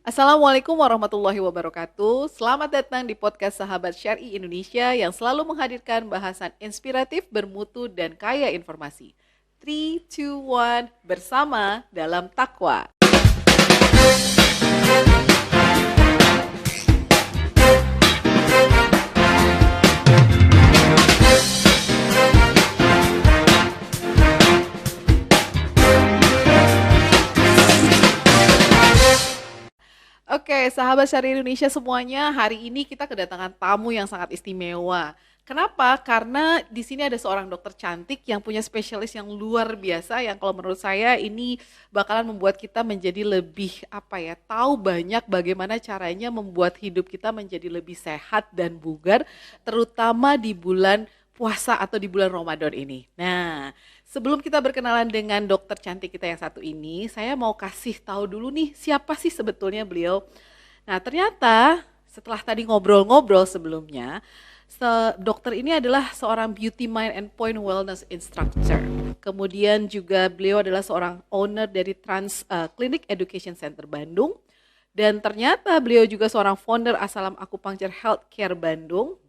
Assalamualaikum warahmatullahi wabarakatuh. Selamat datang di podcast Sahabat Syar'i Indonesia yang selalu menghadirkan bahasan inspiratif, bermutu, dan kaya informasi. 3, 2, 1, bersama dalam takwa. Oke, sahabat Syari Indonesia semuanya, hari ini kita kedatangan tamu yang sangat istimewa. Kenapa? Karena di sini ada seorang dokter cantik yang punya spesialis yang luar biasa yang kalau menurut saya ini bakalan membuat kita menjadi lebih tahu banyak bagaimana caranya membuat hidup kita menjadi lebih sehat dan bugar, terutama di bulan puasa atau di bulan Ramadan ini. Nah, sebelum kita berkenalan dengan dokter cantik kita yang satu ini, saya mau kasih tahu dulu nih siapa sih sebetulnya beliau. Nah, ternyata setelah tadi ngobrol-ngobrol sebelumnya, dokter ini adalah seorang beauty mind and point wellness instructor. Kemudian juga beliau adalah seorang owner dari Trans Clinic Education Center Bandung. Dan ternyata beliau juga seorang founder Asalam Acupuncture Healthcare Bandung,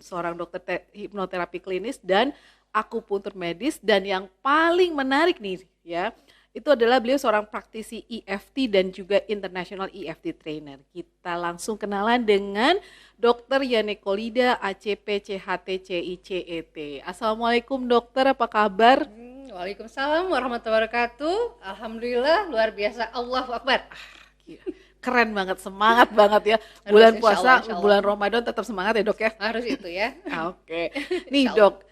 seorang dokter hipnoterapi klinis dan akupuntur medis, dan yang paling menarik nih ya, itu adalah beliau seorang praktisi EFT dan juga International EFT Trainer. Kita langsung kenalan dengan Dr. Yanekolida ACP CHT CICET. Assalamualaikum dokter, apa kabar? Waalaikumsalam warahmatullahi wabarakatuh. Alhamdulillah, luar biasa. Allahu Akbar. Keren banget, semangat banget ya. Bulan puasa, insya Allah. Bulan Ramadan tetap semangat ya dok ya? Harus itu ya. Oke. Nih dok,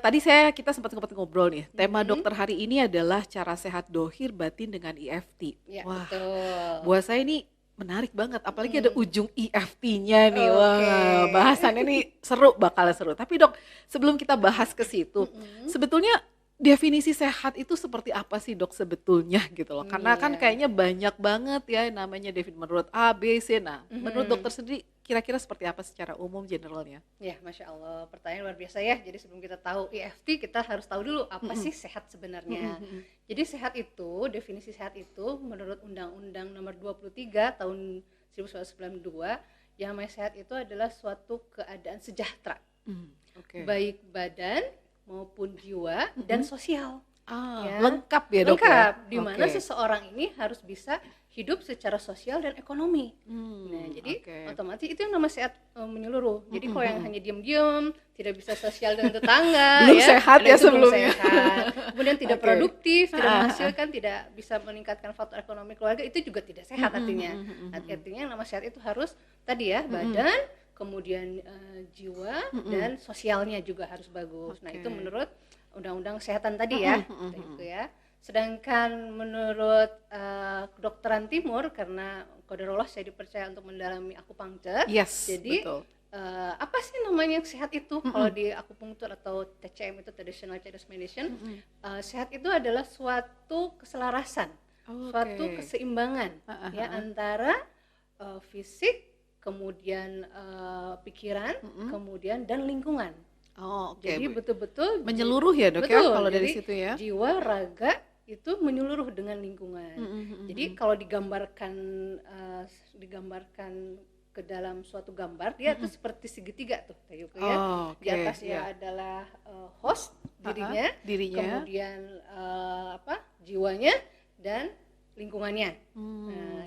tadi kita sempat ngobrol nih. Tema dokter hari ini adalah cara sehat dohir batin dengan EFT. Ya, wah, betul. Buat saya ini menarik banget. Apalagi ada ujung EFT-nya nih. Wah, bahasannya nih bakalan seru. Tapi dok, sebelum kita bahas ke situ, sebetulnya definisi sehat itu seperti apa sih dok sebetulnya gitu loh? Karena kan kayaknya banyak banget ya namanya menurut A, B, C. Nah, menurut dokter sendiri kira-kira seperti apa secara umum generalnya? Ya, Masya Allah, pertanyaan luar biasa ya. Jadi sebelum kita tahu EFT, kita harus tahu dulu apa sih sehat sebenarnya. Jadi sehat itu, definisi sehat itu menurut Undang-Undang nomor 23 tahun 1992, yang namanya sehat itu adalah suatu keadaan sejahtera. Baik badan maupun jiwa dan sosial. Ya. Lengkap ya dok? Lengkap, di mana seseorang ini harus bisa hidup secara sosial dan ekonomi. Nah, jadi otomatis itu yang namanya sehat menyeluruh. Jadi kalau yang hanya diam-diam, tidak bisa sosial dengan tetangga, belum sehat ya sebelumnya. Kemudian tidak produktif, tidak menghasilkan, tidak bisa meningkatkan faktor ekonomi keluarga, itu juga tidak sehat artinya. Artinya yang namanya sehat itu harus tadi ya, badan, kemudian jiwa dan sosialnya juga harus bagus. Nah, itu menurut Undang-Undang Kesehatan tadi ya, itu ya. Sedangkan menurut kedokteran timur, karena qadarullah saya dipercaya untuk mendalami akupunktur. Jadi apa sih namanya sehat itu? Kalau di akupunktur atau TCM itu Traditional Chinese Medicine, sehat itu adalah suatu keselarasan, suatu keseimbangan ya antara fisik, kemudian pikiran, kemudian dan lingkungan. Jadi betul-betul menyeluruh ya dok ya kalau dari situ ya. Jiwa, raga itu menyeluruh dengan lingkungan. Jadi kalau digambarkan ke dalam suatu gambar, dia itu seperti segitiga tuh kayak ya. Di atasnya adalah host dirinya, kemudian jiwanya dan lingkungannya.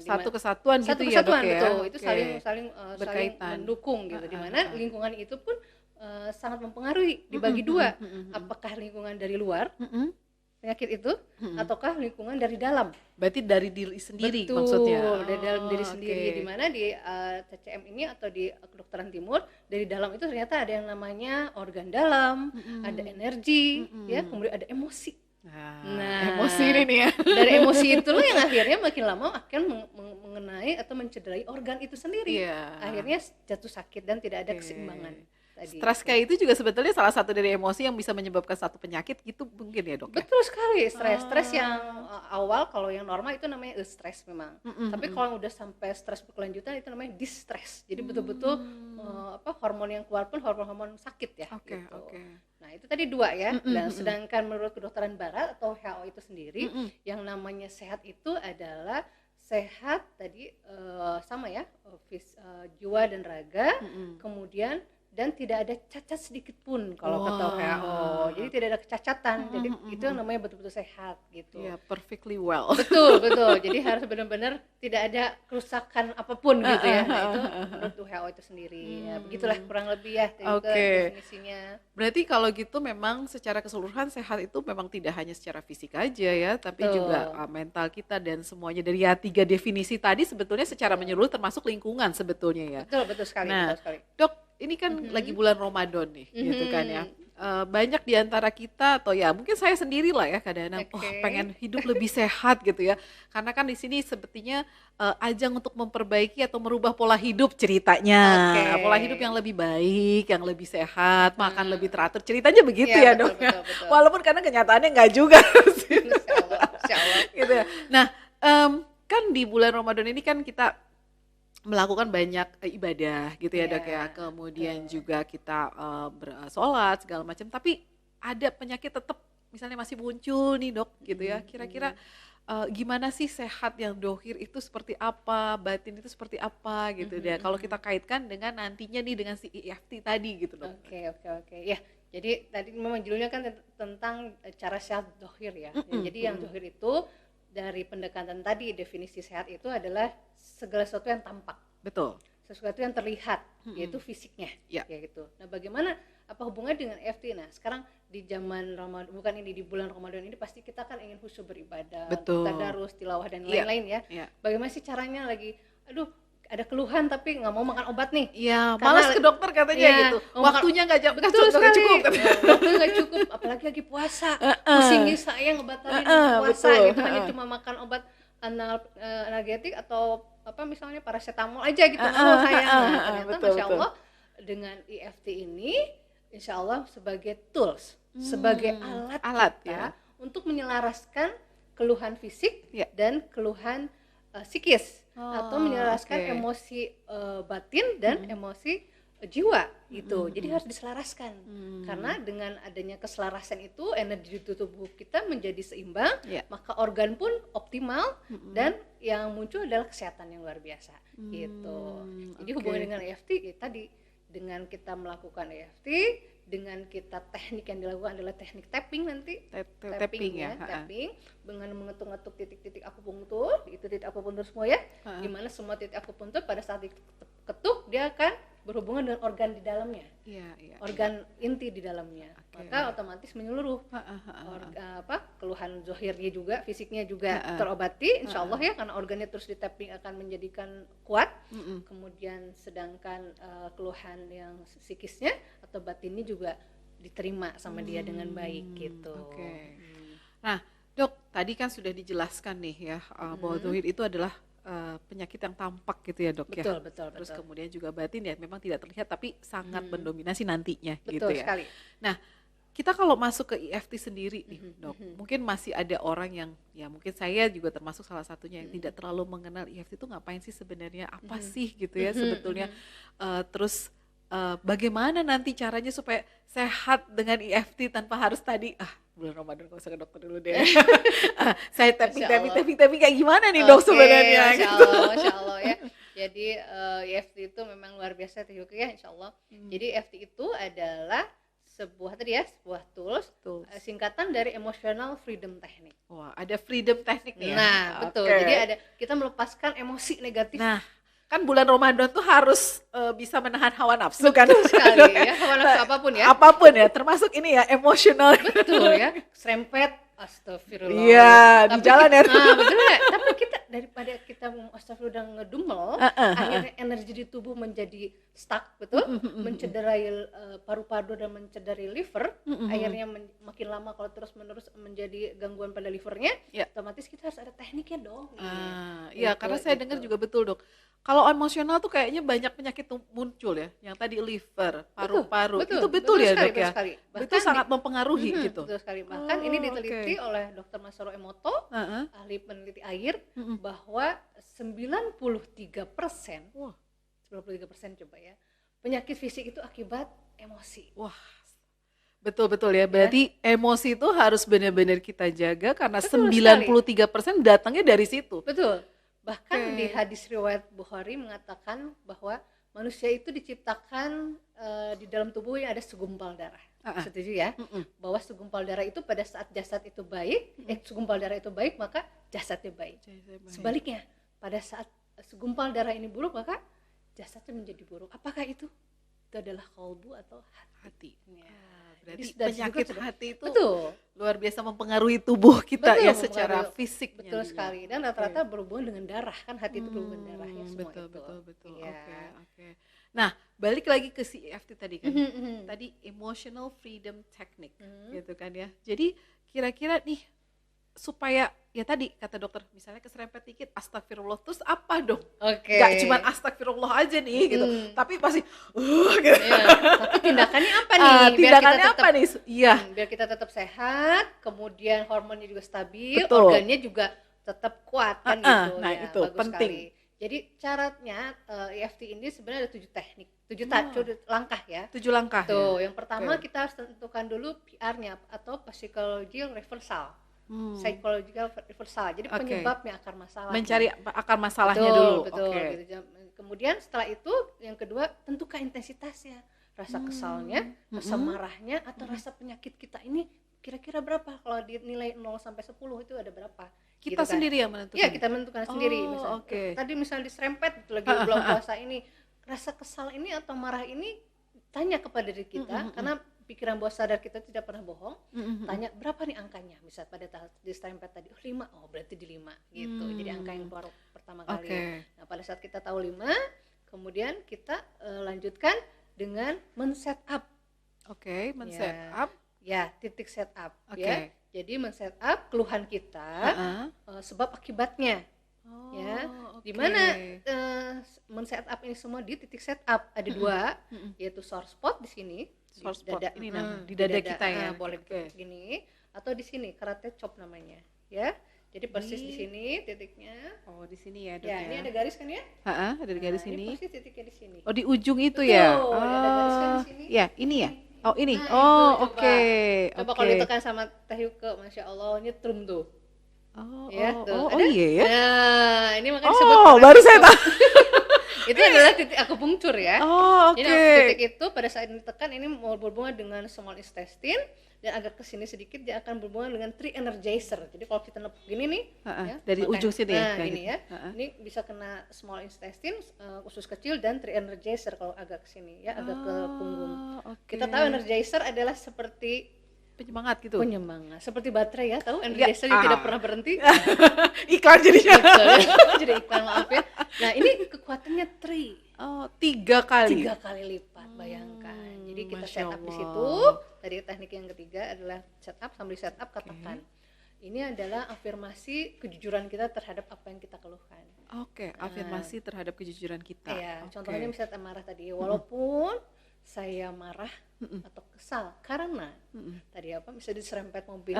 Satu kesatuan gitu ya dok ya. Betul. Itu saling mendukung gitu. Di mana lingkungan itu pun sangat mempengaruhi, dibagi dua. Apakah lingkungan dari luar penyakit itu, ataukah lingkungan dari dalam? Berarti dari diri sendiri. Betul, maksudnya. Dari dalam diri sendiri. Di mana di TCM ini atau di kedokteran timur, dari dalam itu ternyata ada yang namanya organ dalam, ada energi, ya, kemudian ada emosi. Nah, emosi ini nih ya. Dari emosi itulah yang akhirnya makin lama akan mengenai atau mencederai organ itu sendiri. Akhirnya jatuh sakit dan tidak ada keseimbangan. Stres kayak itu juga sebetulnya salah satu dari emosi yang bisa menyebabkan satu penyakit gitu mungkin ya dok? Betul sekali, stres yang awal kalau yang normal itu namanya stres memang. Tapi kalau udah sampai stres berkelanjutan itu namanya distress. Jadi betul-betul hormon yang keluar pun hormon sakit ya. Nah itu tadi dua ya. Dan sedangkan menurut kedokteran barat atau WHO itu sendiri, yang namanya sehat itu adalah sehat tadi sama ya, jiwa dan raga, kemudian dan tidak ada cacat sedikit pun kalau kata WHO. Jadi tidak ada kecacatan. Jadi itu yang namanya betul-betul sehat gitu. Yeah, perfectly well. Betul. Jadi harus benar-benar tidak ada kerusakan apapun gitu ya. Nah, itu menurut WHO itu sendiri. Ya, begitulah kurang lebih ya definisinya. Berarti kalau gitu memang secara keseluruhan sehat itu memang tidak hanya secara fisik aja ya, tapi juga mental kita dan semuanya dari 3 definisi tadi sebetulnya secara menyeluruh termasuk lingkungan sebetulnya ya. Betul sekali. Dok, ini kan lagi bulan Ramadan nih, gitu kan ya. Banyak di antara kita atau ya mungkin saya sendiri lah ya kadang-kadang pengen hidup lebih sehat gitu ya. Karena kan di sini sepertinya ajang untuk memperbaiki atau merubah pola hidup ceritanya. Pola hidup yang lebih baik, yang lebih sehat, makan lebih teratur. Ceritanya begitu ya, Dok. Betul. Walaupun kadang kenyataannya enggak juga sih. Insyaallah. Gitu ya. Nah, kan di bulan Ramadan ini kan kita melakukan banyak ibadah gitu ya, Dok ya. Kemudian juga kita bersolat segala macam, tapi ada penyakit tetap misalnya masih muncul nih, Dok, gitu ya. Kira-kira gimana sih sehat yang dohir itu seperti apa, batin itu seperti apa gitu deh. Kalau kita kaitkan dengan nantinya nih dengan si EFT tadi gitu, Dok. Oke. Ya, jadi tadi memang judulnya kan tentang cara sehat dohir ya. Jadi yang dohir itu dari pendekatan tadi, definisi sehat itu adalah segala sesuatu yang tampak. Betul. Sesuatu yang terlihat, yaitu fisiknya. Kayak gitu. Nah, bagaimana apa hubungannya dengan EFT? Nah, sekarang di zaman Ramadan, bukan ini di bulan Ramadan ini pasti kita kan ingin khusyuk beribadah, tadarus, tilawah dan lain-lain ya. Bagaimana sih caranya lagi ada keluhan tapi nggak mau makan obat nih. Iya, malas ke dokter katanya gitu. Waktunya nggak cukup. Waktunya nggak cukup, apalagi lagi puasa. Pusing saya ngebatalin puasa gitu, hanya cuma makan obat analgetik atau apa misalnya paracetamol aja gitu. Ternyata Masya Allah dengan EFT ini Insya Allah sebagai tools, sebagai alat kita untuk menyelaraskan keluhan fisik dan keluhan psikis atau menyelaraskan emosi batin dan emosi jiwa gitu. Jadi harus diselaraskan karena dengan adanya keselarasan itu energi di tubuh kita menjadi seimbang, maka organ pun optimal dan yang muncul adalah kesehatan yang luar biasa gitu. Jadi hubungan dengan EFT tadi, dengan kita melakukan EFT, dengan kita teknik yang dilakukan adalah teknik tapping nanti, tapping dengan mengetuk-ngetuk titik-titik akupunktur, itu titik akupunktur semua ya, di mana semua titik akupunktur pada saat diketuk dia akan berhubungan dengan organ di dalamnya, organ inti di dalamnya, maka otomatis menyeluruh, keluhan zohirnya juga, fisiknya juga terobati, insya Allah ya, karena organnya terus di tapping akan menjadikan kuat, kemudian sedangkan keluhan yang psikisnya atau batinnya juga diterima sama dia dengan baik gitu. Nah, Dok, tadi kan sudah dijelaskan nih ya bahwa zohir itu adalah penyakit yang tampak gitu ya, Dok. Betul. Terus kemudian juga batin ya memang tidak terlihat tapi sangat mendominasi nantinya gitu ya. Sekali. Nah, kita kalau masuk ke EFT sendiri nih, Dok, mungkin masih ada orang yang ya mungkin saya juga termasuk salah satunya yang tidak terlalu mengenal EFT itu ngapain sih sebenarnya, apa sih gitu ya sebetulnya. Terus bagaimana nanti caranya supaya sehat dengan EFT tanpa harus tadi bulan Ramadan gak usah ke dokter dulu deh. Saya tapping kayak gimana nih, Dok, sebenarnya? Masya Allah ya. Jadi EFT itu memang luar biasa tuh ya, insya Allah. Jadi EFT itu adalah sebuah tools. Singkatan dari Emotional Freedom Technique. Wah, ada freedom technique nih ya. Nah, betul. Jadi kita melepaskan emosi negatif. Nah, kan bulan Ramadan tuh harus bisa menahan hawa nafsu kan. Betul sekali ya, hawa nafsu apapun ya. Apapun ya, termasuk ini ya, emosional. Betul ya, serempet, astagfirullah. Iya, di jalan ya. Betul ya, tapi kita daripada kita astagfirullah ngedumel, akhirnya energi di tubuh menjadi stuck, betul? Mencederai paru-paru dan mencederai liver, akhirnya makin lama kalau terus-menerus menjadi gangguan pada livernya, otomatis kita harus ada tekniknya dong. Iya, karena saya dengar juga betul, Dok. Kalau emosional tuh kayaknya banyak penyakit muncul ya, yang tadi liver, paru-paru, itu betul ya, Dok ya? Itu sangat mempengaruhi gitu. Betul sekali, bahkan ini diteliti oleh Dr. Masaru Emoto, ahli peneliti air, bahwa 93% coba ya, penyakit fisik itu akibat emosi. Wah, betul ya, berarti emosi itu harus benar-benar kita jaga karena 93% datangnya dari situ. Betul. Bahkan di hadis riwayat Bukhari mengatakan bahwa manusia itu diciptakan di dalam tubuhnya ada segumpal darah. Setuju ya? Bahwa segumpal darah itu pada saat jasad itu baik, segumpal darah itu baik maka jasadnya baik. Sebaliknya, pada saat segumpal darah ini buruk maka jasadnya menjadi buruk. Apakah itu? Itu adalah qalbu atau hati. Ya. Berarti penyakit hati itu betul, luar biasa mempengaruhi tubuh kita betul, ya secara fisik. Betul sekali, dan rata-rata berhubungan dengan darah, kan hati itu berhubungan dengan darahnya semua. Betul. Ya. Oke. Nah, balik lagi ke si EFT tadi kan. Tadi emotional freedom technique gitu kan ya. Jadi kira-kira nih supaya ya tadi kata dokter misalnya keserempet dikit astagfirullah, terus apa dong? Gak cuma astagfirullah aja nih gitu, tapi pasti gitu. Ya, tapi tindakannya apa nih? Tindakannya apa nih? Iya. Biar kita tetap sehat, kemudian hormonnya juga stabil, betul, organnya juga tetap kuat kan gitu. Nah ya, itu penting. Sekali. Jadi caranya EFT ini sebenarnya ada 7 teknik, 7 langkah ya. 7 langkah. Tuh, yang pertama kita harus tentukan dulu PR-nya atau psychological reversal. Psychological reversal, jadi penyebabnya, akar masalah. Mencari akar masalahnya dulu. Betul. Gitu. Kemudian setelah itu yang kedua tentukan intensitasnya, rasa kesalnya, rasa marahnya, atau rasa penyakit kita ini kira-kira berapa? Kalau dinilai 0 sampai 10 itu ada berapa? Kita gitu sendiri kan? yang menentukan. Iya, kita menentukan sendiri. Tadi misalnya diserempet lagi bulan puasa ini, rasa kesal ini atau marah ini tanya kepada diri kita, karena pikiran bawah sadar kita tidak pernah bohong. Tanya berapa nih angkanya, misal pada diserempet tadi 5, berarti di 5 gitu. Jadi angka yang baru pertama kali. Nah, pada saat kita tahu 5, kemudian kita lanjutkan dengan men-set up. Men-set up. Ya, titik set up ya. Jadi men-set up keluhan kita, sebab akibatnya. Dimana men-set up ini semua di titik set up ada 2, yaitu source spot di sini, source spot ini di dada kita ya. Boleh gini, atau di sini karate chop namanya, ya. Jadi persis di sini titiknya. Di sini ya, Dok. Ya, ini ada garis kan ya? Ada garis ini. Ini persis titiknya di sini. Di ujung itu. Betul, ya. Ada garis kan di sini. Ya, ini ya. Ini. Coba kalau ditekan sama Teh Yuke, Masya Allah, ini trum tuh. Iya ya. Nah, ini makanya disebut. Baru saya tahu. Itu adalah titik akupunktur ya. Jadi titik itu pada saat ditekan ini mau berhubungan dengan small intestine, dan agak ke sini sedikit dia akan berhubungan dengan tri energizer. Jadi kalau kita nepuk gini nih, dari ujung sini ya. Gini ya. Ini bisa kena small intestine, usus kecil, dan tri energizer kalau agak ke sini ya, agak ke punggung. Kita tahu energizer adalah seperti penyemangat gitu. Penyemangat, seperti baterai ya, tahu energizer yang tidak pernah berhenti. Iklan jadinya. Jadi iklan, maaf ya. Nah, ini kekuatannya 3 kali lipat, bayangkan. Jadi kita set up di situ. Tadi teknik yang ketiga adalah set up, sambil set up katakan. Ini adalah afirmasi kejujuran kita terhadap apa yang kita keluhkan. Afirmasi terhadap kejujuran kita. Iya, contohnya misalnya marah tadi, walaupun saya marah atau kesal karena tadi bisa diserempet mobil,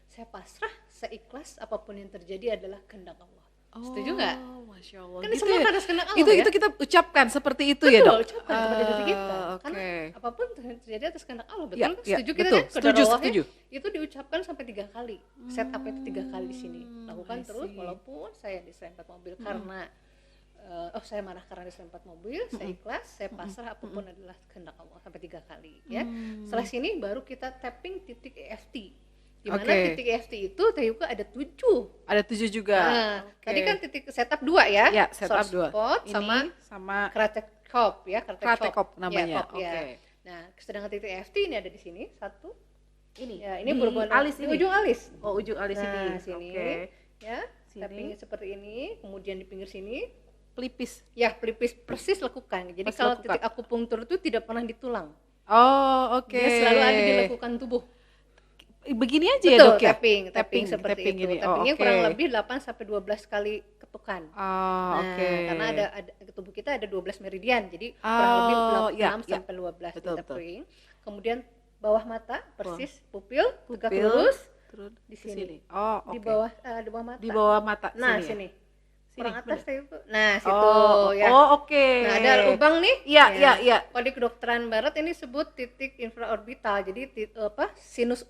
saya pasrah, saya ikhlas, apapun yang terjadi adalah kehendak Allah. Setuju nggak? Masya Allah. Kan semua harus kehendak Allah itu kita ucapkan seperti itu. Betul, ya Dok? Ucapkan kepada diri kita. Karena apapun terjadi atas kehendak Allah, betul? Setuju kita betul, kan? Setuju. Itu diucapkan sampai 3 kali. Set up itu 3 kali di sini. Lakukan terus, walaupun saya diserempet mobil karena saya marah karena diserempet mobil, saya ikhlas, saya pasrah, apapun adalah kehendak Allah, sampai 3 kali ya. Setelah sini baru kita tapping titik EFT. Di mana titik EFT itu Teh Yuke ada 7. Ada 7 juga. Tadi kan titik setup 2 ya. Ya, setup 2. Spot sama karate chop ya, karate chop namanya. Ya. Nah, sedangkan titik EFT ini ada di sini 1. Ini. Ya, ini berhubungan alis di ujung alis. Ujung alis sini. Ya, tapping seperti ini, kemudian di pinggir sini pelipis. Ya, pelipis persis lekukan. Jadi kalau titik akupunktur itu tidak pernah di tulang. Dia selalu ada di lekukan tubuh. Begini aja ya, Dok ya? Tapping seperti itu. Tappingnya kurang lebih 8 sampai 12 kali ketukan. Karena ada tubuh kita ada 12 meridian. Jadi kurang lebih 6 sampai 12 di tapping. Kemudian bawah mata persis pupil tegak lurus di sini. Di bawah mata. Di bawah mata sini. kurang atas itu. Nah, situ Oh, ya. oke. Nah, ada lubang nih. Iya, ya. iya. Kalau di kedokteran barat ini sebut titik infraorbital. Jadi sinus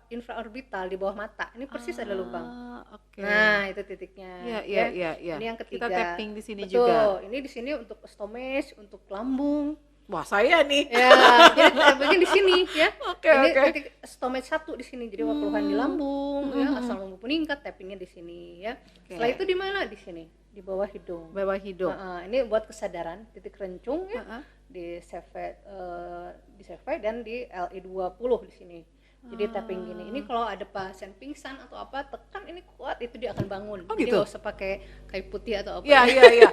infraorbital di bawah mata. Ini persis ada lubang. Oke. Nah, itu titiknya. Iya. Ini yang ketiga. Kita tapping di sini Betul. juga. Ini di sini untuk stomach, untuk lambung. Wah, saya nih. Ya, jadi tappingnya di sini ya. Oke. Titik stomach 1 di sini. Jadi keluhan di lambung, ya, asal lambung meningkat, tappingnya di sini ya. Setelah itu di mana? Di sini, di bawah hidung. Bawah hidung. Ini buat kesadaran, titik rencung ya. Di CFA dan di LE20 di sini. Jadi tapping gini. Ini kalau ada pasien pingsan atau apa, tekan ini kuat, itu dia akan bangun. Oh, Jadi gitu? nggak usah pakai kayu putih atau apa. Iya.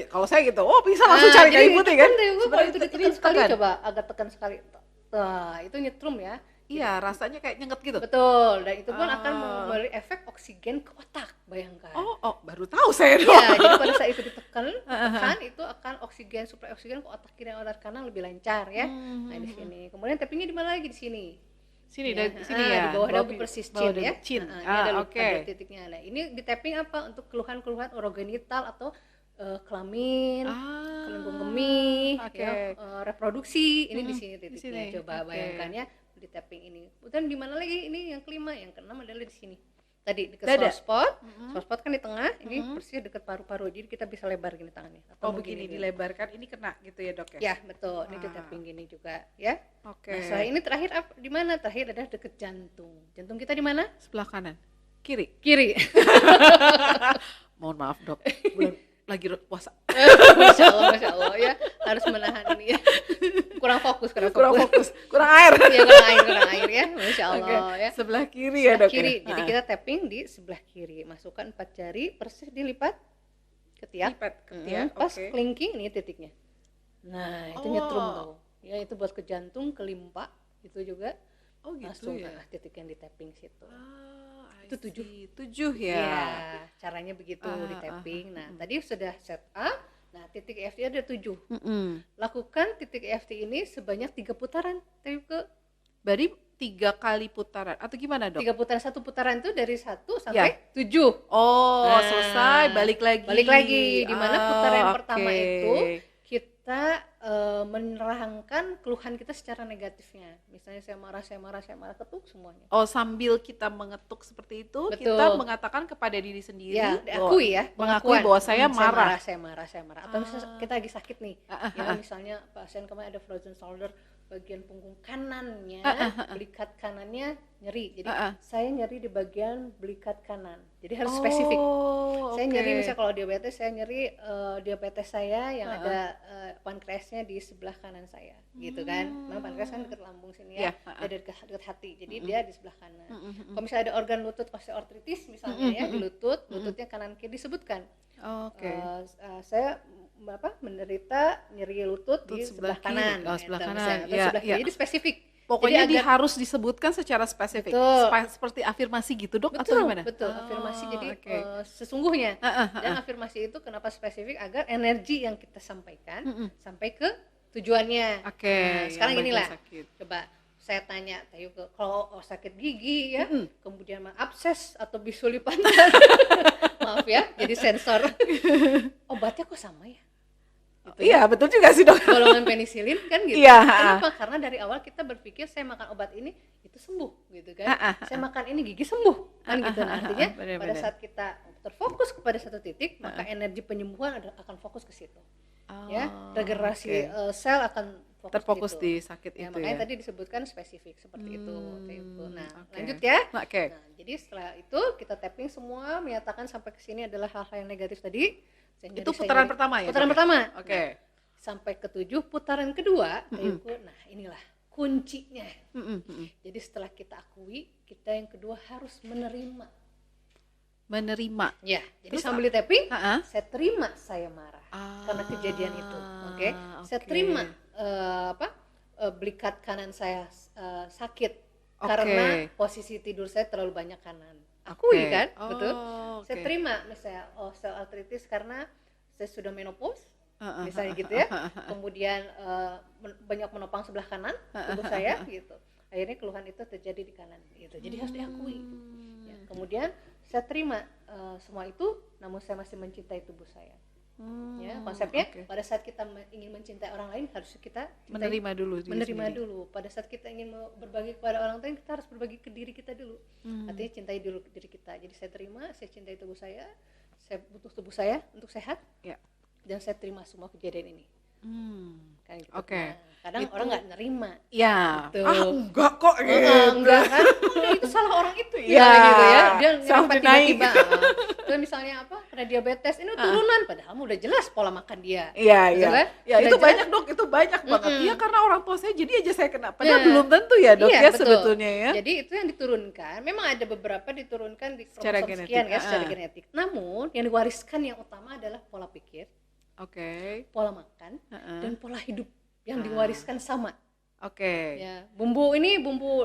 Kalau saya gitu, bisa langsung cari kayu putih kan? Sebenarnya itu ditekan sekali, tekan. coba agak tekan sekali. Nah, itu nyetrum ya. Iya, rasanya kayak nyenget gitu. Betul, dan itu pun akan memberi efek oksigen ke otak, bayangkan. Oh, baru tahu saya dong. Iya, jadi pada saat itu ditekan, itu akan suplai oksigen ke otak kiri dan otak kanan lebih lancar ya. Nah, di sini. Kemudian tappingnya di mana lagi? Di sini. Sini Ya, sini ya. di bawah dagu persis chin ya. Chin. Ini ada Oke. titiknya. Nah, ini di tapping apa? Untuk keluhan-keluhan orogenital atau kelamin, kelengkung kemih, ya, reproduksi. Ini di sini titiknya. Coba bayangkan ya, di tapping ini. Kemudian di mana lagi? Ini yang kelima, yang keenam adalah di sini. Tadi dekat soft spot. Soft spot kan di tengah, ini persis dekat paru-paru. Jadi kita bisa lebar gini tangannya. Atau begini dilebarkan, ini kena gitu ya, Dok ya? Ya, betul. Ini di tapping gini juga ya. Oke. Nah, setelah ini terakhir di mana? Terakhir adalah dekat jantung. Jantung kita di mana? Sebelah kanan. Kiri. Mohon maaf, Dok. Bulan lagi puasa. Masya Allah ya, harus menahan ini ya. Kurang fokus. Kurang air. Iya, kurang air ya. Masya Allah ya. Sebelah kiri ya, Dok. Kiri. Jadi kita tapping di sebelah kiri. Masukkan 4 jari persis dilipat ketiak. Pas kelingking nih titiknya. Nah, itu nyetrum tuh. Ya, itu buat ke jantung, ke limpa, itu juga. Oh, gitu langsung ya. Titik yang di tapping situ. Itu 7 ya. Iya, caranya begitu di tapping. Nah, tadi sudah set up. Nah, titik EFT ada 7. Lakukan titik EFT ini sebanyak 3 putaran. Berarti 3 kali putaran atau gimana, Dok? 3 putaran, 1 putaran itu dari 1 sampai 7. Oh, selesai, balik lagi. Di mana putaran yang pertama itu kita menerangkan keluhan kita secara negatifnya. Misalnya saya marah, ketuk semuanya. Oh, sambil kita mengetuk seperti itu, kita mengatakan kepada diri sendiri, ya, diakui ya, mengakui bahwa saya marah. Saya marah. Atau misalnya kita lagi sakit nih, ya misalnya pasien kemarin ada frozen shoulder, bagian punggung kanannya, belikat kanannya nyeri. Jadi saya nyeri di bagian belikat kanan. Jadi harus spesifik. Saya nyeri misalnya kalau diabetes, saya nyeri diabetes saya yang ada pankreasnya di sebelah kanan saya, gitu kan. Memang pankreas kan dekat lambung sini ya, ada dekat hati. Jadi dia di sebelah kanan. Kalau misalnya ada organ lutut osteoartritis misalnya ya di lututnya kanan kiri disebutkan. Saya menderita nyeri lutut di sebelah kanan. Sebelah kanan. Sebelah kiri. Jadi spesifik. Pokoknya harus disebutkan secara spesifik. Seperti afirmasi gitu, Dok, atau gimana? Betul, afirmasi. Jadi sesungguhnya. Dan afirmasi itu kenapa spesifik? Agar energi yang kita sampaikan sampai ke tujuannya. Sekarang inilah. Coba saya tanya, kalau sakit gigi ya, kemudian abses atau bisul di pantat. Maaf ya, jadi sensor. Obatnya kok sama ya? Gitu iya, betul juga sih, Dok. Golongan penisilin kan gitu. Iya. Kenapa? Karena dari awal kita berpikir saya makan obat ini itu sembuh gitu kan. Saya makan ini gigi sembuh kan gitu. Nah, artinya pada saat kita terfokus kepada satu titik, maka energi penyembuhan akan fokus ke situ. Ya, regenerasi sel akan terfokus di sakit ya, itu makanya ya. tadi disebutkan spesifik seperti itu. Nah, lanjut ya. Nah, jadi setelah itu kita tapping semua menyatakan sampai ke sini adalah hal-hal yang negatif tadi. Itu putaran pertama ya? Putaran pertama. Nah, sampai ke 7 putaran kedua. Nah, inilah kuncinya. Jadi setelah kita akui, kita yang kedua harus menerima. Ya. Jadi sambil tapping, saya terima saya marah karena kejadian itu. Saya terima belikat kanan saya sakit karena posisi tidur saya terlalu banyak kanan. Akui kan, betul. Saya terima misalnya osteoartritis karena saya sudah menopause, misalnya gitu ya. Kemudian banyak menopang sebelah kanan tubuh saya gitu. Akhirnya keluhan itu terjadi di kanan gitu. Jadi harus diakui. Ya, kemudian saya terima semua itu, namun saya masih mencintai tubuh saya. Ya, konsepnya pada saat kita ingin mencintai orang lain harus kita menerima dulu. Pada saat kita ingin berbagi kepada orang lain, kita harus berbagi ke diri kita dulu. Artinya cintai dulu diri kita. Jadi saya terima, saya cintai tubuh saya butuh tubuh saya untuk sehat, dan saya terima semua kejadian ini. Kan gitu. Kadang itu, orang nggak nerima. Ya. Gitu. Enggak kok. Enggak kan? Itu salah orang itu ya. Gitu ya. Dia nerima tiba-tiba. Terus misalnya apa? Karena diabetes ini turunan, padahal udah jelas pola makan dia. Iya. Ya itu jelas. Banyak dok, itu banyak banget. Iya karena orang tua saya jadi aja saya kena. Padahal belum tentu ya dok ya sebetulnya ya. Jadi itu yang diturunkan. Memang ada beberapa diturunkan di kromosom sekian ya secara genetik. Namun yang diwariskan yang utama adalah pola pikir. Pola makan dan pola hidup yang diwariskan sama. Ya, bumbu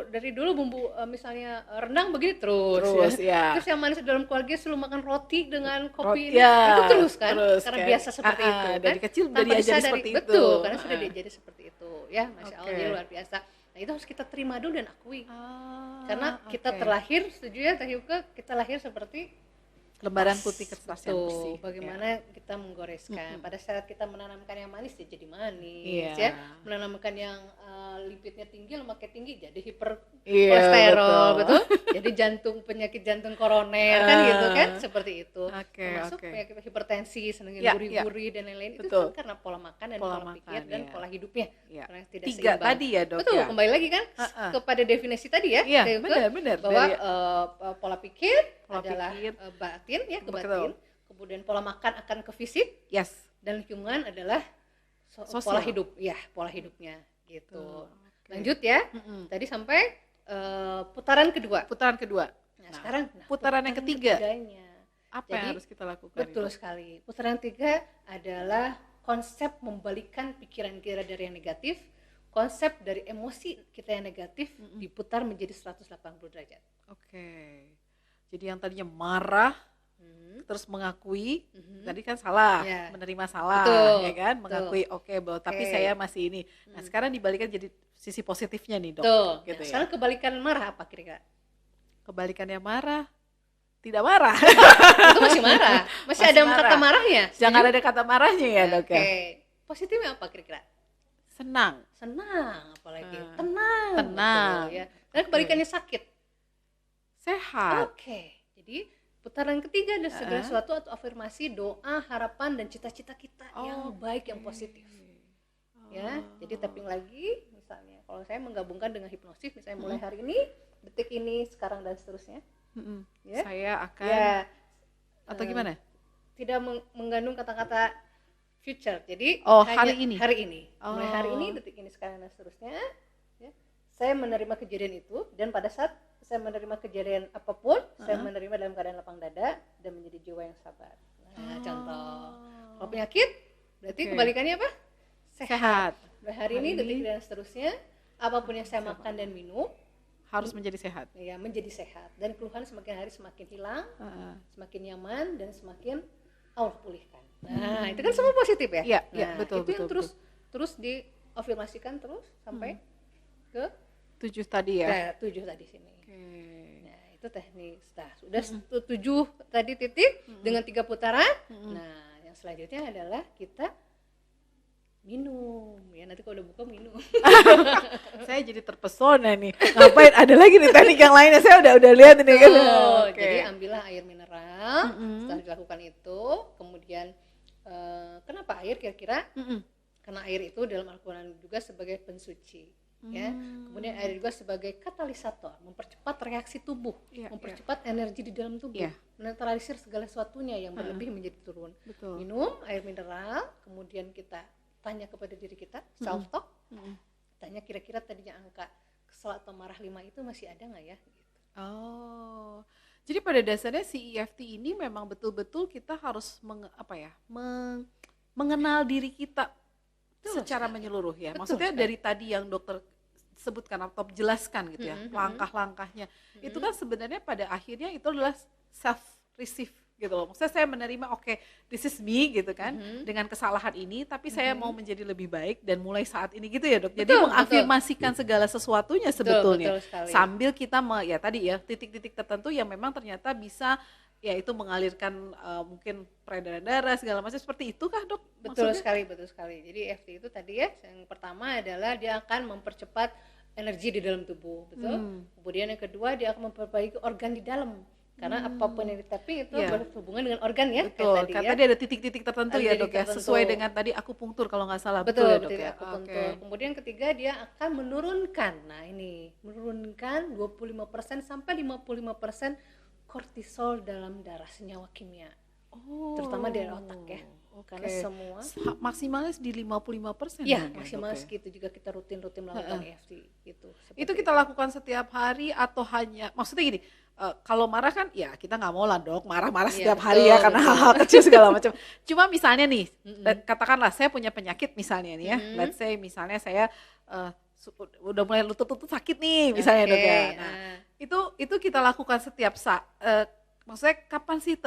dari dulu misalnya rendang begini terus ya. Terus yang manis dalam keluarga selalu makan roti dengan kopi itu terus kan? Karena biasa seperti itu kan. Dari kecil udah diajari seperti itu. Betul, karena sudah diajari seperti itu. Ya, Masya Allah dia luar biasa. Nah, itu harus kita terima dulu dan akui. Karena kita terlahir, setuju ya Teh Yuke, kita lahir seperti lembaran putih kertas yang bersih. Bagaimana kita menggoreskan. Pada saat kita menanamkan yang manis ya jadi manis ya. Menanamkan yang lipidnya tinggi, lemaknya tinggi jadi hiperkolesterol, betul. Jadi penyakit jantung koroner kan gitu kan, seperti itu. Termasuk penyakit hipertensi, senang gurih-guri dan lain-lain itu kan karena pola makan dan pola pikir dan pola hidupnya. Karena tidak seimbang. 3 tadi ya, Dok. Betul, kembali lagi kan kepada definisi tadi ya. Benar. Bahwa pola pikir adalah batin ya, ke batin. Kemudian pola makan akan ke fisik. Dan lingkungan adalah pola hidup. Ya, pola hidupnya gitu. Lanjut ya. Tadi sampai putaran kedua. Nah, sekarang putaran yang ketiga. Apa Jadi, yang harus kita lakukan? Betul sekali. Putaran ketiga adalah konsep membalikan pikiran kita dari yang negatif, konsep dari emosi kita yang negatif diputar menjadi 180 derajat. Jadi yang tadinya marah terus mengakui, tadi kan salah, menerima salah, ya kan, mengakui tapi saya masih ini. Nah sekarang dibalikan jadi sisi positifnya nih dok. Gitu sekarang kebalikan marah apa kira-kira? Kebalikannya marah, tidak marah. Itu masih marah, masih ada kata marahnya. Jangan ada kata marahnya ya dok ya. Positifnya apa kira-kira? Senang, apalagi tenang. Betul, ya. Dan kebalikannya sakit, sehat. Jadi putaran ketiga adalah segala sesuatu atau afirmasi, doa, harapan dan cita-cita kita yang baik, yang positif. Ya, jadi tapping lagi, misalnya kalau saya menggabungkan dengan hipnosis, misalnya mulai hari ini, detik ini, sekarang dan seterusnya. Ya. Saya akan atau gimana? Tidak mengandung kata-kata future. Jadi hari ini. Mulai hari ini, detik ini, sekarang dan seterusnya. Ya. Saya menerima kejadian itu, dan pada saat saya menerima kejadian apapun, saya menerima dalam keadaan lapang dada dan menjadi jiwa yang sabar. Nah, contoh. Kalau penyakit, berarti kebalikannya apa? Sehat. Hari ini, detik dan seterusnya, apapun yang saya makan dan minum harus menjadi sehat. Ya, menjadi sehat. Dan keluhan semakin hari semakin hilang, semakin nyaman dan semakin Allah pulihkan. Nah, itu kan semua positif ya? Iya, betul. Itu yang terus diafirmasikan terus sampai ke 7 tadi ya. 7 tadi sini. Nah, itu teknik. Nah, sudah 7 tadi titik dengan 3 putaran. Nah, yang selanjutnya adalah kita minum. Ya, nanti kalau udah buka minum. Saya jadi terpesona nih. Ngapain? Ada lagi nih teknik yang lainnya. Saya udah lihat ini kan. Jadi ambillah air mineral. Setelah dilakukan itu, kemudian kenapa air kira-kira? Karena air itu dalam Al-Quran juga sebagai pensuci. Ya, kemudian air juga sebagai katalisator, mempercepat reaksi tubuh, mempercepat energi di dalam tubuh, menetralisir segala sesuatunya yang berlebih menjadi turun. Minum air mineral, kemudian kita tanya kepada diri kita, self talk, tanya kira-kira tadinya angka kesel atau marah 5 itu masih ada nggak ya? Gitu. Jadi pada dasarnya si EFT ini memang betul-betul kita harus mengenal diri kita secara menyeluruh ya. Maksudnya dari tadi yang dokter sebutkan atau jelaskan gitu ya, langkah-langkahnya. Itu kan sebenarnya pada akhirnya itu adalah self receive gitu loh. Maksudnya saya menerima oke, this is me gitu kan, dengan kesalahan ini, tapi saya mau menjadi lebih baik dan mulai saat ini gitu ya dok. Jadi Betul, mengafirmasikan segala sesuatunya sebetulnya. betul sekali. Sambil kita ya tadi ya titik-titik tertentu yang memang ternyata bisa ya itu mengalirkan mungkin peredaran darah segala macam seperti itu kah dok? Betul Maksudnya? sekali. Jadi EFT itu tadi ya, yang pertama adalah dia akan mempercepat energi di dalam tubuh, betul. Kemudian yang kedua dia akan memperbaiki organ di dalam. Karena apapun yang di tapping itu berhubungan dengan organ ya. Betul, kayak tadi karena ya. dia ada titik-titik tertentu Ada ya titik dok ya, tertentu. sesuai dengan tadi akupunktur kalau nggak salah. Betul, ya dok titik ya. akupunktur. Kemudian ketiga dia akan menurunkan, nah ini menurunkan 25% sampai 55% kortisol dalam darah, senyawa kimia, terutama dari otak ya. Karena semua maksimalnya di 55%. ya dok maksimal ya? segitu juga kita rutin melakukan EFT gitu. Itu kita lakukan setiap hari atau hanya maksudnya gini, kalau marah kan ya kita nggak mau lah dok marah-marah Iya, setiap hari ya betul, karena hal-hal kecil segala macam. Cuma misalnya nih, katakanlah saya punya penyakit misalnya nih ya, let's say misalnya saya udah mulai lutut sakit nih misalnya dok ya. Nah, itu kita lakukan setiap saat. Maksudnya kapan sih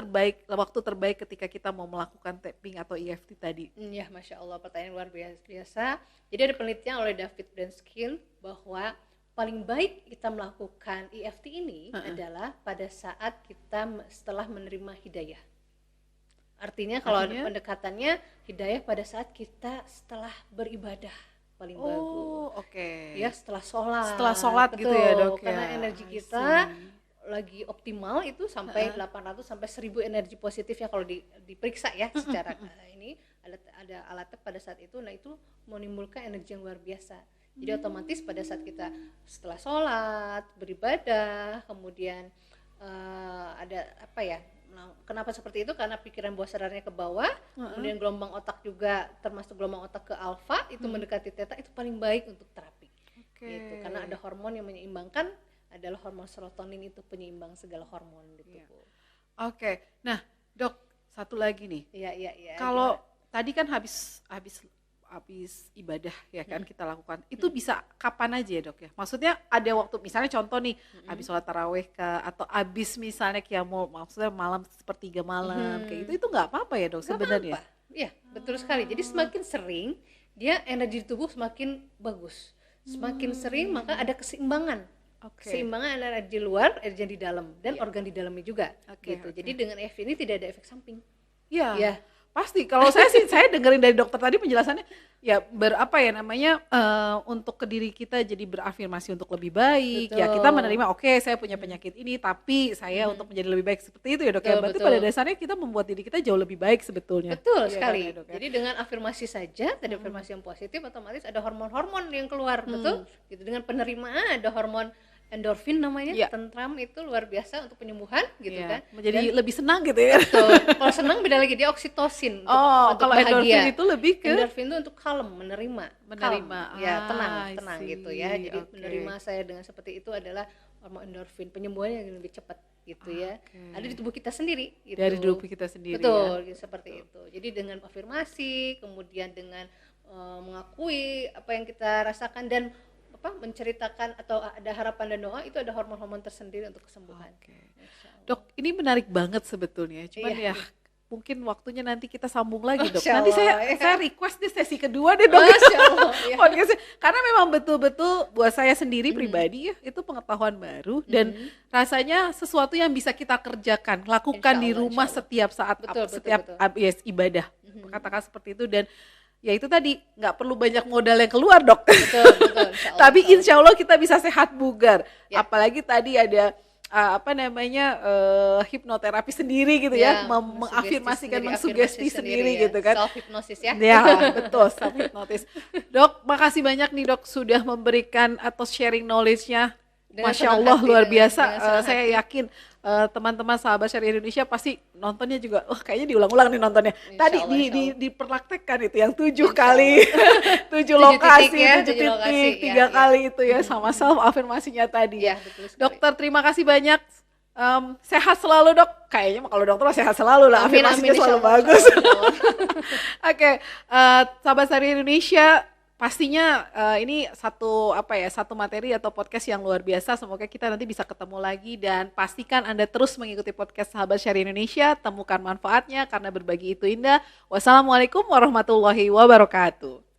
waktu terbaik ketika kita mau melakukan tapping atau EFT tadi? Ya, Masya Allah, pertanyaan luar biasa. Jadi ada penelitian oleh David Branskin bahwa paling baik kita melakukan EFT ini adalah pada saat kita setelah menerima hidayah. Artinya kalau pendekatannya hidayah pada saat kita setelah beribadah paling bagus. Oke. Ya, setelah sholat. Setelah sholat betul, gitu ya dok ya. Karena energi kita lagi optimal itu sampai 800 sampai 1000 energi positif ya kalau diperiksa ya secara ini ada alatnya pada saat itu. Nah itu menimbulkan energi yang luar biasa. Jadi otomatis pada saat kita setelah sholat beribadah kemudian ada apa ya, kenapa seperti itu, karena pikiran bawah sadarnya ke bawah, kemudian gelombang otak juga termasuk gelombang otak ke alfa itu mendekati theta, itu paling baik untuk terapi. Gitu. Karena ada hormon yang menyeimbangkan, adalah hormon serotonin, itu penyeimbang segala hormon di tubuh. Oke. Nah, dok, satu lagi nih. Iya. Kalau tadi kan habis ibadah ya kan kita lakukan. Itu bisa kapan aja ya, dok ya? Maksudnya ada waktu misalnya contoh nih, habis sholat tarawih atau habis misalnya qiyamul, maksudnya malam sepertiga malam kayak gitu, itu nggak apa-apa ya, dok sebenarnya? Iya, betul sekali. Jadi semakin sering dia energi di tubuh semakin bagus. Semakin sering maka ada keseimbangan. Keseimbangan antara di luar, energi di dalam, dan organ di dalamnya juga. Gitu. Jadi dengan EFT ini tidak ada efek samping. Iya. Pasti. Kalau saya dengerin dari dokter tadi penjelasannya, ya untuk ke diri kita jadi berafirmasi untuk lebih baik. Betul. Ya kita menerima saya punya penyakit ini, tapi saya untuk menjadi lebih baik seperti itu ya dok. Berarti pada dasarnya kita membuat diri kita jauh lebih baik sebetulnya. Betul sekali. Ya, dok, ya? Jadi dengan afirmasi saja, tadi afirmasi yang positif, otomatis ada hormon-hormon yang keluar, betul. Gitu. Dengan penerimaan ada hormon endorfin namanya, tentram, itu luar biasa untuk penyembuhan gitu kan. Menjadi lebih senang gitu ya. Betul. Kalau senang beda lagi, dia oksitosin untuk kalau bahagia. Endorfin itu lebih ke endorfin itu untuk kalem, menerima. Ya, tenang gitu ya. Jadi menerima saya dengan seperti itu adalah hormon endorfin, penyembuhannya yang lebih cepat gitu ya. Ada di tubuh kita sendiri gitu. Dari tubuh kita sendiri. Betul, gitu, seperti itu. Jadi dengan afirmasi, kemudian dengan mengakui apa yang kita rasakan dan menceritakan atau ada harapan dan doa, itu ada hormon-hormon tersendiri untuk kesembuhan. Dok, ini menarik banget sebetulnya. Cuman mungkin waktunya nanti kita sambung lagi, dok. Masya Nanti Allah, saya request di sesi kedua deh, dok. Masya Allah, Podcastnya. Karena memang betul-betul buat saya sendiri pribadi ya, itu pengetahuan baru dan rasanya sesuatu yang bisa kita kerjakan, lakukan di rumah setiap saat, setiap ibadah. Katakan seperti itu, dan ya itu tadi nggak perlu banyak modal yang keluar, dok. Betul, Tapi insya Allah kita bisa sehat bugar. Apalagi tadi ada hipnoterapi sendiri gitu ya, mengafirmasikan, mengsugesti sendiri gitu kan. Self hypnosis ya. Ya, betul, self hypnosis. Dok, makasih banyak nih, dok, sudah memberikan atau sharing knowledge-nya. Masya Allah, luar biasa. Saya yakin teman-teman sahabat Syariah Indonesia pasti nontonnya juga, kayaknya diulang-ulang nih nontonnya. Tadi diperlaktekkan itu yang 7 kali, 7 lokasi, 7 titik, 3 kali itu ya, sama self afirmasinya tadi. Ya, betul sekali. Dokter, terima kasih banyak. Sehat selalu, dok. Kayaknya kalau dokter mah sehat selalu lah, afirmasinya selalu bagus. Oke, sahabat Syariah Indonesia, pastinya ini satu materi atau podcast yang luar biasa. Semoga kita nanti bisa ketemu lagi, dan pastikan Anda terus mengikuti podcast Sahabat Syariah Indonesia. Temukan manfaatnya karena berbagi itu indah. Wassalamualaikum warahmatullahi wabarakatuh.